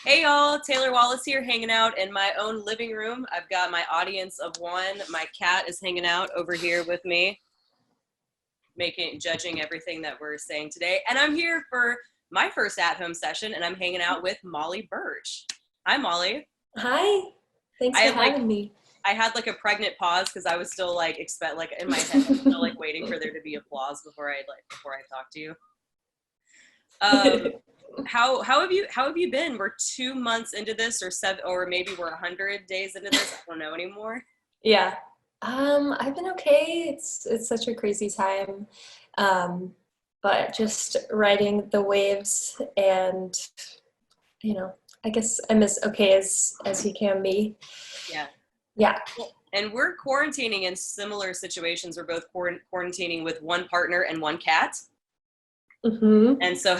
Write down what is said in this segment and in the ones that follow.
Hey y'all, Taylor Wallace here, hanging out in my own living room. I've got my audience of one. My cat is hanging out over here with me, judging everything that we're saying today. And I'm here for my first at-home session, and I'm hanging out with Molly Burch. Hi, Molly. Hi. Thanks for having me. I had like a pregnant pause because I was still like in my head, I was still like waiting for there to be applause before I talk to you. How have you been? We're 2 months into this, or maybe we're 100 days into this. I don't know anymore. Yeah. I've been okay. It's such a crazy time. But just riding the waves, and I guess I'm as okay as you can be. Yeah. Yeah. And we're quarantining in similar situations. We're both quarantining with one partner and one cat. Mm-hmm. And so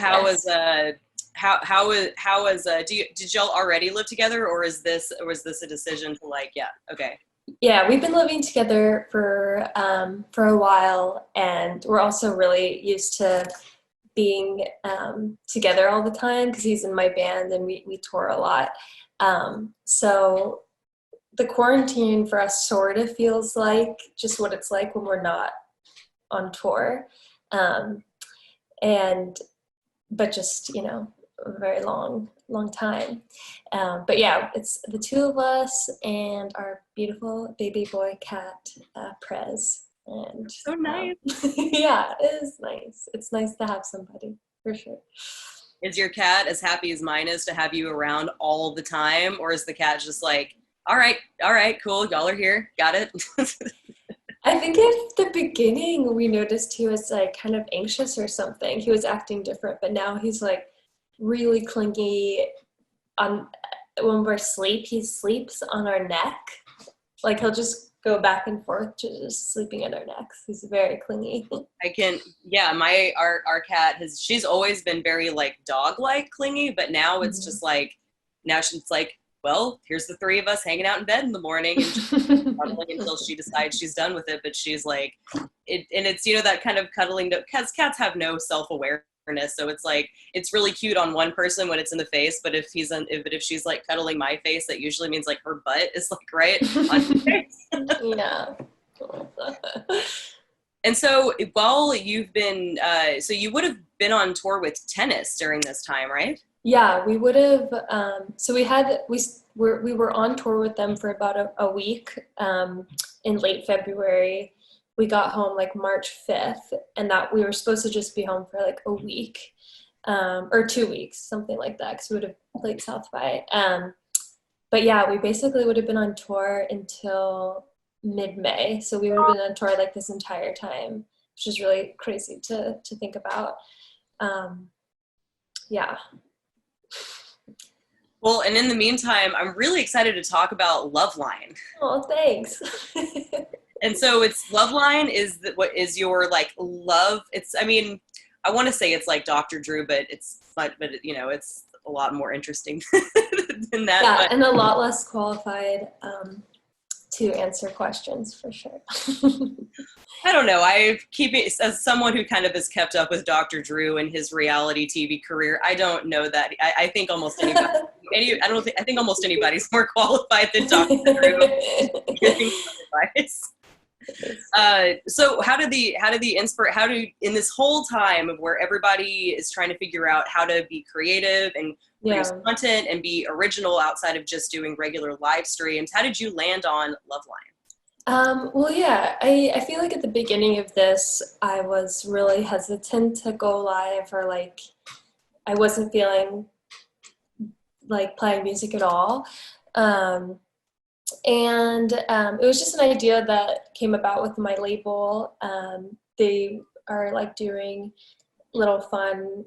did y'all already live together, or was this a decision to okay? Yeah, we've been living together for a while, and we're also really used to being together all the time because he's in my band and we tour a lot. So the quarantine for us sort of feels like just what it's like when we're not on tour. But just, a very long time. But yeah, it's the two of us and our beautiful baby boy cat, Prez. And so nice. Yeah, it is nice. It's nice to have somebody, for sure. Is your cat as happy as mine is to have you around all the time, or is the cat just like, all right, cool, y'all are here, got it? I think at the beginning we noticed he was like kind of anxious or something. He was acting different, but now he's like really clingy. When we're asleep, he sleeps on our neck. Like he'll just go back and forth to just sleeping on our necks. He's very clingy. Our cat she's always been very like dog-like clingy, but now it's just like, now she's like, well, here's the three of us hanging out in bed in the morning and just cuddling until she decides she's done with it. But she's like, it's that kind of cuddling, because cats have no self-awareness, so it's like, it's really cute on one person when it's in the face, but if she's like cuddling my face, that usually means like her butt is like right on her face. Yeah. And so while you've been, so you would have been on tour with Tennis during this time, right? Yeah, we would have. So we were on tour with them for about a week in late February. We got home like March 5th, and that we were supposed to just be home for like a week or 2 weeks, something like that, because we would have played South by. But yeah, we basically would have been on tour until mid-May. So we would have been on tour like this entire time, which is really crazy to think about. Yeah. Well, and in the meantime, I'm really excited to talk about Loveline. Oh, thanks. And so it's Loveline what is your like love? I want to say it's like Dr. Drew, but it's a lot more interesting than that. Yeah, and a lot less qualified to answer questions, for sure. I don't know. As someone who kind of has kept up with Dr. Drew and his reality TV career, I don't know that. I think almost anybody. I think almost anybody's more qualified than Dr. Drew giving advice. So in this whole time of where everybody is trying to figure out how to be creative and produce content and be original outside of just doing regular live streams, how did you land on Loveline? Well, yeah, I feel like at the beginning of this, I was really hesitant to go live, or like I wasn't feeling like playing music at all. And it was just an idea that came about with my label. They are like doing little fun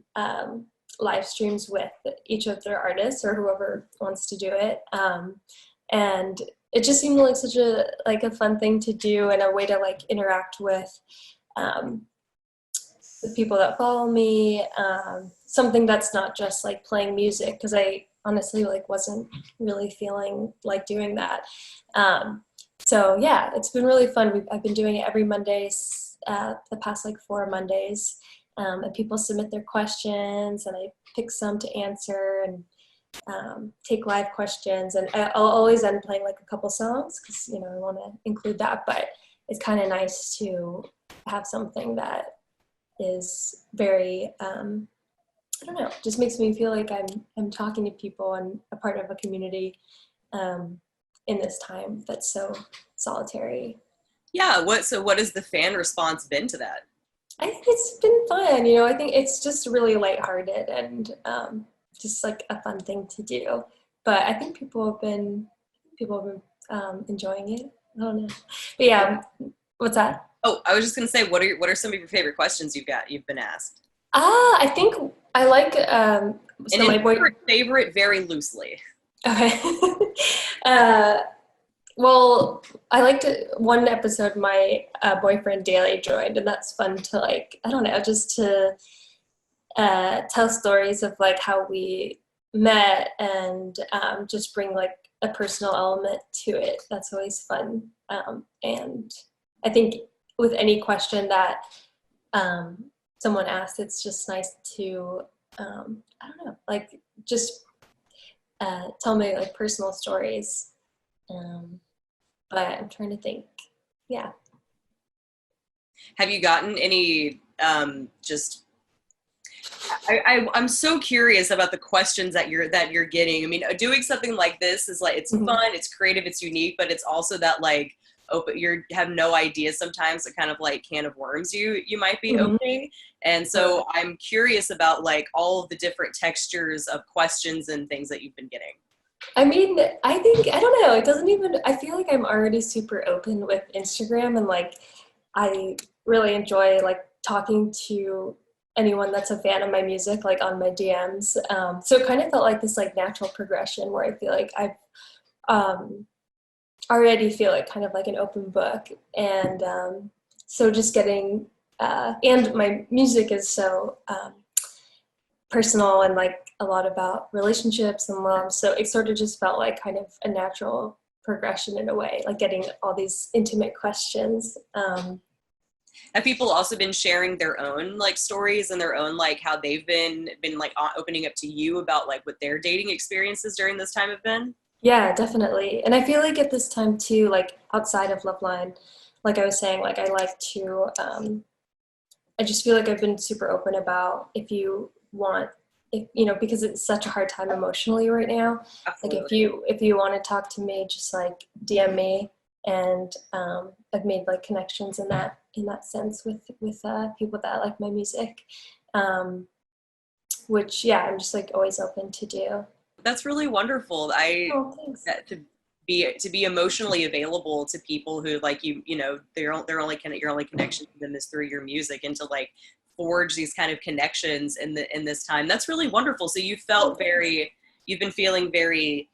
live streams with each of their artists or whoever wants to do it. And it just seemed like such a fun thing to do, and a way to like interact with the people that follow me. Something that's not just like playing music, because I honestly like wasn't really feeling like doing that. So yeah, it's been really fun. I've been doing it every Mondays, the past like 4 Mondays, and people submit their questions and I pick some to answer, and take live questions, and I'll always end playing like a couple songs because, you know, I want to include that, but it's kind of nice to have something that is very, I don't know, just makes me feel like I'm talking to people and a part of a community in this time that's so solitary. Yeah. What has the fan response been to that? I think it's been fun, you know. I think it's just really lighthearted and just like a fun thing to do. But I think people have been enjoying it. I don't know, but yeah. What's that? Oh, I was just gonna say, what are some of your favorite questions you've been asked? I think I like And so my boy. Favorite very loosely. Okay. uh, well, I liked one episode my boyfriend Daly joined, and that's fun to like, I don't know, just to tell stories of like how we met and just bring like a personal element to it. That's always fun. And I think with any question that someone asks, it's just nice to, I don't know, like just tell me like personal stories. But I'm trying to think. Yeah. Have you gotten any just I'm so curious about the questions that you're getting. I mean, doing something like this is like, it's fun, it's creative, it's unique, but it's also that like you have no idea sometimes the kind of like can of worms you might be opening. And so I'm curious about like all of the different textures of questions and things that you've been getting. I mean, I think, I don't know, it doesn't even, I feel like I'm already super open with Instagram, and like I really enjoy like talking to anyone that's a fan of my music, like on my DMs. So it kind of felt like this like natural progression where I feel like I've already feel like kind of like an open book. And so just getting, and my music is so personal and like a lot about relationships and love. So it sort of just felt like kind of a natural progression in a way, like getting all these intimate questions. Have people also been sharing their own like stories and their own like how they've been like opening up to you about like what their dating experiences during this time have been? Yeah, definitely. And I feel like at this time too, like outside of Loveline, like I was saying, like I like to, I just feel like I've been super open about if you want, if you know, because it's such a hard time emotionally right now. Absolutely. Like if you want to talk to me, just like DM me. And I've made like connections in that sense with people that like my music, which yeah, I'm just like always open to do. That's really wonderful. Thanks. To be emotionally available to people who like you know your only connection to them is through your music, and to like forge these kind of connections in this time. That's really wonderful. So you've been feeling very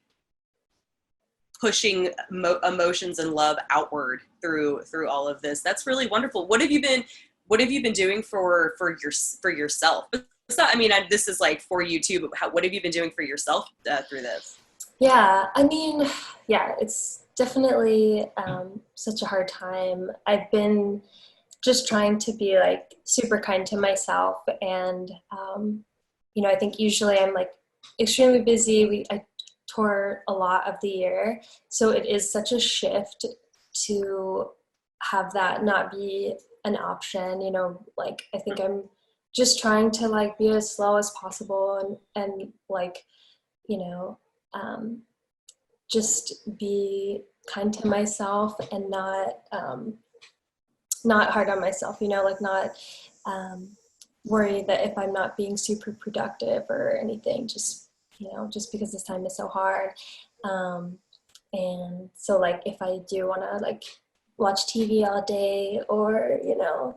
pushing emotions and love outward through all of this. That's really wonderful. What have you been doing for yourself? I mean, this is like for you too, but what have you been doing for yourself through this? Yeah, I mean, yeah, it's definitely such a hard time. I've been just trying to be like super kind to myself, and you know, I think usually I'm like extremely busy. I tour a lot of the year, so it is such a shift to have that not be an option, you know. Like I think I'm just trying to like be as slow as possible, and like, you know, just be kind to myself and not hard on myself, you know, like not worry that if I'm not being super productive or anything, just, you know, just because this time is so hard. And so like if I do want to like watch TV all day, or, you know,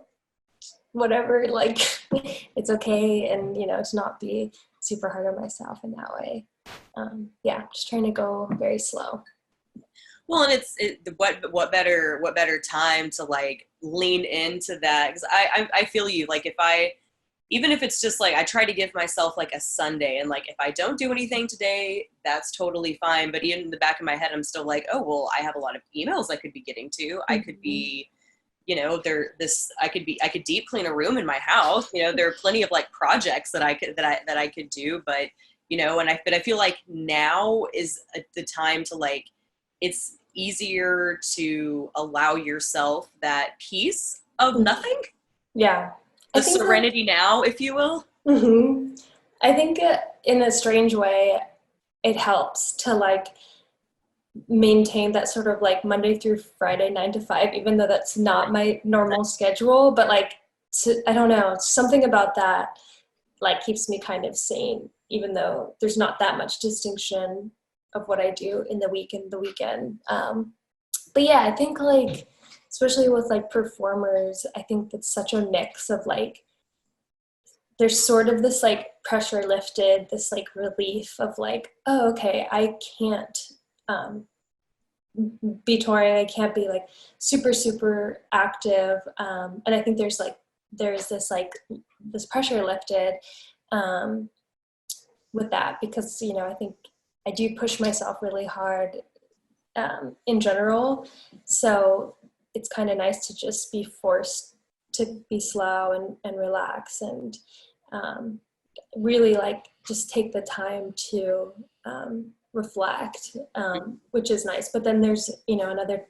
whatever, like it's okay, and, you know, to not be super hard on myself in that way. Yeah, just trying to go very slow. Well, and what better time to like lean into that? Because I feel you. Like even if it's just like, I try to give myself like a Sunday, and like if I don't do anything today, that's totally fine. But even in the back of my head, I'm still like, oh well, I have a lot of emails I could be getting to. Mm-hmm. I could be, you know, I could deep clean a room in my house. You know, there are plenty of like projects that I could do, but but I feel like now is the time to like, it's easier to allow yourself that peace of nothing. Yeah. The serenity now, if you will. Mm-hmm. I think in a strange way, it helps to like maintain that sort of like Monday through Friday 9 to 5, even though that's not my normal schedule. But like, I don't know, something about that like keeps me kind of sane, even though there's not that much distinction of what I do in the week and the weekend. But yeah, I think like, especially with like performers, I think that's such a mix of like, there's sort of this like pressure lifted, this like relief of like, oh, okay, I can't be touring, I can't be like super, super active. And I think there's this pressure lifted with that, because, I think I do push myself really hard in general. So it's kind of nice to just be forced to be slow and relax and really like just take the time to reflect, which is nice. But then there's, the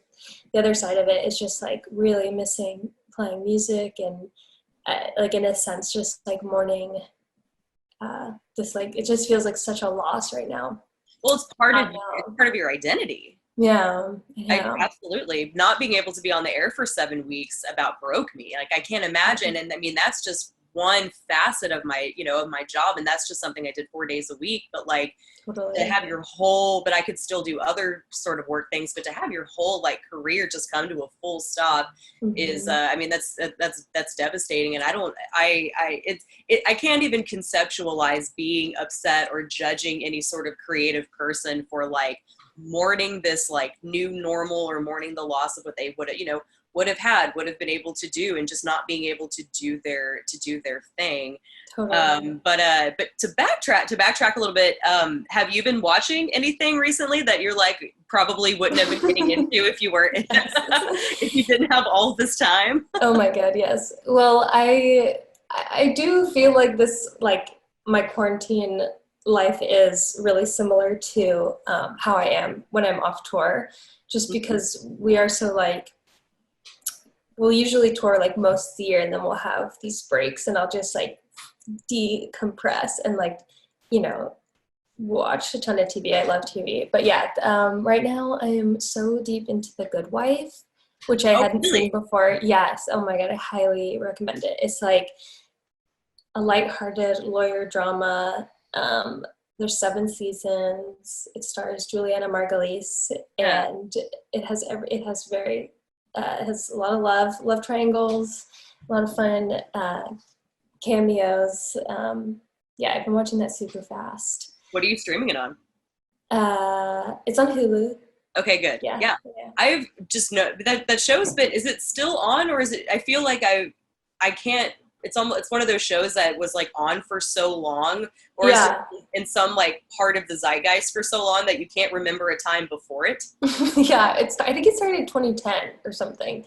other side of it is just like really missing playing music and like in a sense, just like mourning this, like, it just feels like such a loss right now. Well, it's part of your identity. Yeah. Absolutely. Not being able to be on the air for 7 weeks about broke me. Like, I can't imagine. And I mean, that's just one facet of my, of my job. And that's just something I did 4 days a week. But like, totally. To have your whole, but I could still do other sort of work things, but to have your whole like career just come to a full stop is, I mean, that's devastating. And I can't even conceptualize being upset or judging any sort of creative person for like mourning this like new normal or mourning the loss of what they would have been able to do and just not being able to do their thing. Totally. But to backtrack a little bit, have you been watching anything recently that you're like probably wouldn't have been getting into if you were if you didn't have all this time? Oh my God, yes. Well, I do feel like this, like my quarantine life is really similar to how I am when I'm off tour, just because we are so like, we'll usually tour like most of the year and then we'll have these breaks and I'll just like decompress and like, watch a ton of TV. I love TV. But yeah, right now I am so deep into The Goodwife, which I hadn't seen before. Yes. Oh my God, I highly recommend it. It's like a lighthearted lawyer drama. There's 7 seasons. It stars Juliana Margulies, and it has a lot of love triangles, a lot of fun cameos. I've been watching that super fast. What are you streaming it on? It's on Hulu. Okay, good. Yeah. I've just that show's been, is it still on, or is it, I feel like I can't, it's one of those shows that was like on for so long, or is it in some like part of the zeitgeist for so long that you can't remember a time before it? I think it started in 2010 or something.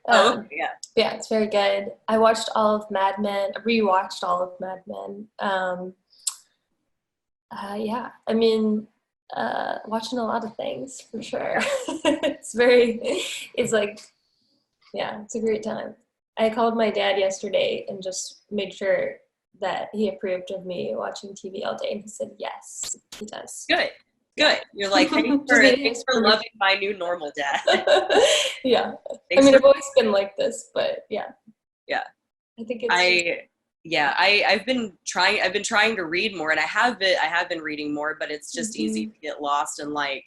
Yeah, it's very good. I watched all of Mad Men, rewatched all of Mad Men. I mean, watching a lot of things for sure. It's a great time. I called my dad yesterday and just made sure that he approved of me watching TV all day, and he said yes, he does. Good. You're like, thanks for loving my new normal, Dad. Yeah. I've always been like this, but yeah. I think it's I've been trying to read more, and I have been reading more, but it's just easy to get lost in like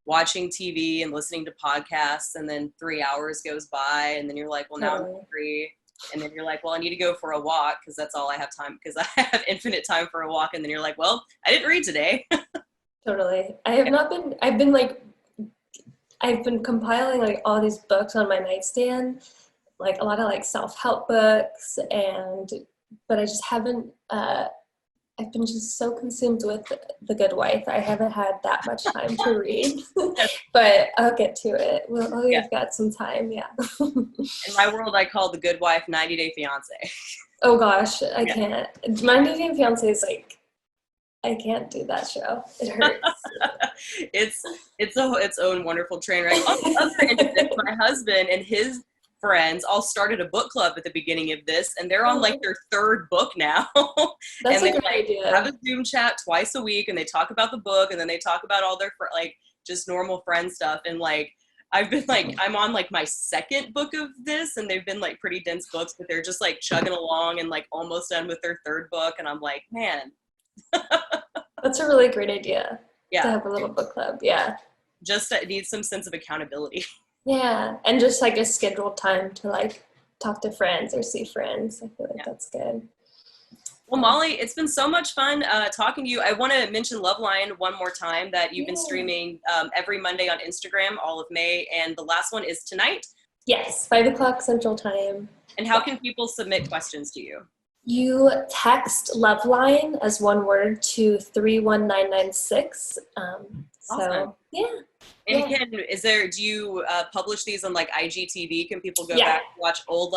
watching TV and listening to podcasts, and then 3 hours goes by, and then you're like, well, now I'm hungry, and then you're like, well, I need to go for a walk because that's all I have time, because I have infinite time for a walk, and then you're like, well, I didn't read today. Totally. I've been compiling like all these books on my nightstand, like a lot of like self-help books, but I just haven't, I've been just so consumed with The Goodwife. I haven't had that much time to read, but I'll get to it. We've got some time, yeah. In my world, I call The Goodwife 90 Day Fiance. Oh gosh, I can't. 90 Day Fiance is like I can't do that show. It hurts. Its own wonderful train wreck. On the other end of this, my husband and his friends all started a book club at the beginning of this, and they're on like their third book now. That's and a they great idea. have a Zoom chat twice a week, and they talk about the book, and then they talk about all their like just normal friend stuff. And like I've been like I'm on like my second book of this, and they've been like pretty dense books, but they're just like chugging along and like almost done with their third book, and I'm like, man. That's a really great idea. Yeah. To have a little book club. Yeah. Just it needs some sense of accountability. Yeah. And just like a scheduled time to like talk to friends or see friends. I feel like that's good. Well, Molly, it's been so much fun talking to you. I want to mention Loveline one more time, that you've been streaming every Monday on Instagram all of May, and the last one is tonight. Yes, 5:00 Central Time. And how can people submit questions to you? You text Loveline as one word to 31996. Awesome. So yeah. And do you publish these on like IGTV? Can people go back and watch old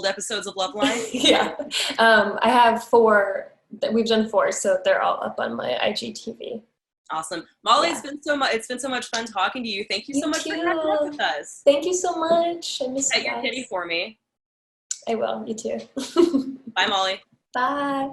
episodes of Loveline? Yeah. I have 4. We've done 4, so they're all up on my IGTV. Awesome. Molly, it's been so much fun talking to you. Thank you so much for catching up with us. Thank you so much. I miss you guys. Pet your kitty for me. I will. You too. Bye, Molly. Bye.